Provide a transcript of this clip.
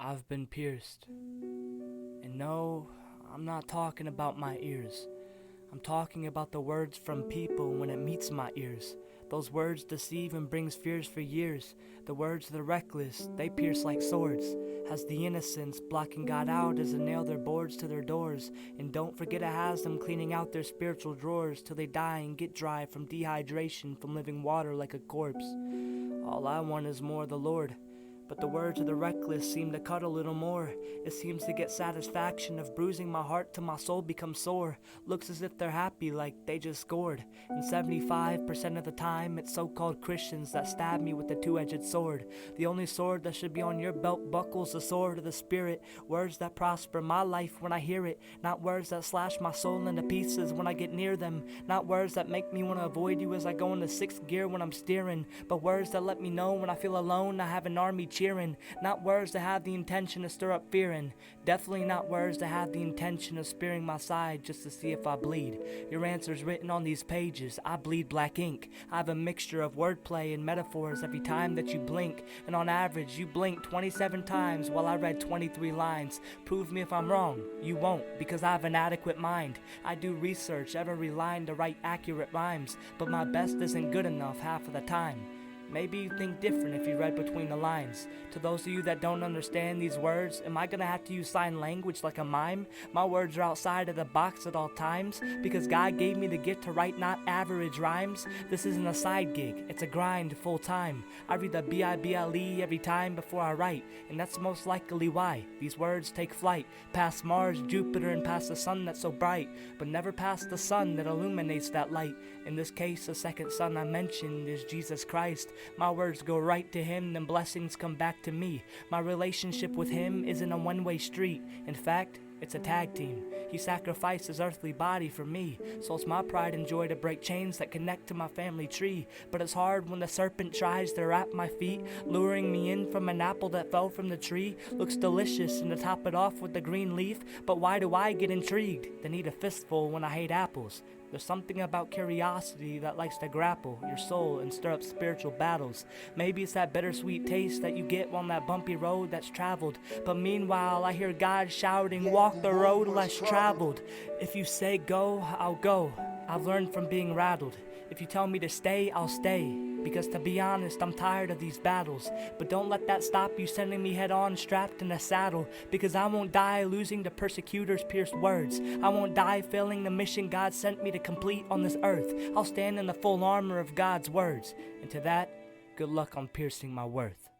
I've been pierced. And no, I'm not talking about my ears. I'm talking about the words from people when it meets my ears. Those words deceive and brings fears for years. The words of the reckless, they pierce like swords. Has the innocents blocking God out as they nail their boards to their doors. And don't forget it has them cleaning out their spiritual drawers till they die and get dry from dehydration from living water like a corpse. All I want is more of the Lord. But the words of the reckless seem to cut a little more. It seems to get satisfaction of bruising my heart till my soul becomes sore. Looks as if they're happy like they just scored. And 75% of the time it's so-called Christians that stab me with the two-edged sword. The only sword that should be on your belt buckle's the sword of the Spirit. Words that prosper my life when I hear it. Not words that slash my soul into pieces when I get near them. Not words that make me want to avoid you as I go into sixth gear when I'm steering. But words that let me know when I feel alone I have an army cheering. Not words that have the intention to stir up fearing. Definitely not words that have the intention of spearing my side just to see if I bleed. Your answer's written on these pages. I bleed black ink. I have a mixture of wordplay and metaphors every time that you blink. And on average, you blink 27 times while I read 23 lines. Prove me if I'm wrong. You won't, because I have an adequate mind. I do research every line to write accurate rhymes. But my best isn't good enough half of the time. Maybe you think different if you read between the lines. To those of you that don't understand these words, am I gonna have to use sign language like a mime? My words are outside of the box at all times because God gave me the gift to write not average rhymes. This isn't a side gig, it's a grind full time. I read the Bible every time before I write, and that's most likely why these words take flight past Mars, Jupiter, and past the sun that's so bright, but never past the sun that illuminates that light. In this case, the second son I mentioned is Jesus Christ. My words go right to him, then blessings come back to me. My relationship with him isn't a one-way street. In fact, it's a tag team. He sacrificed his earthly body for me, so it's my pride and joy to break chains that connect to my family tree. But it's hard when the serpent tries to wrap my feet, luring me in from an apple that fell from the tree. Looks delicious, and to top it off with the green leaf, but why do I get intrigued? Then eat a fistful when I hate apples. There's something about curiosity that likes to grapple your soul and stir up spiritual battles. Maybe it's that bittersweet taste that you get on that bumpy road that's traveled. But meanwhile, I hear God shouting, walk the road less traveled. If you say go, I'll go. I've learned from being rattled. If you tell me to stay, I'll stay. Because to be honest, I'm tired of these battles. But don't let that stop you sending me head on strapped in a saddle. Because I won't die losing to persecutors' pierced words. I won't die failing the mission God sent me to complete on this earth. I'll stand in the full armor of God's words. And to that, good luck on piercing my worth.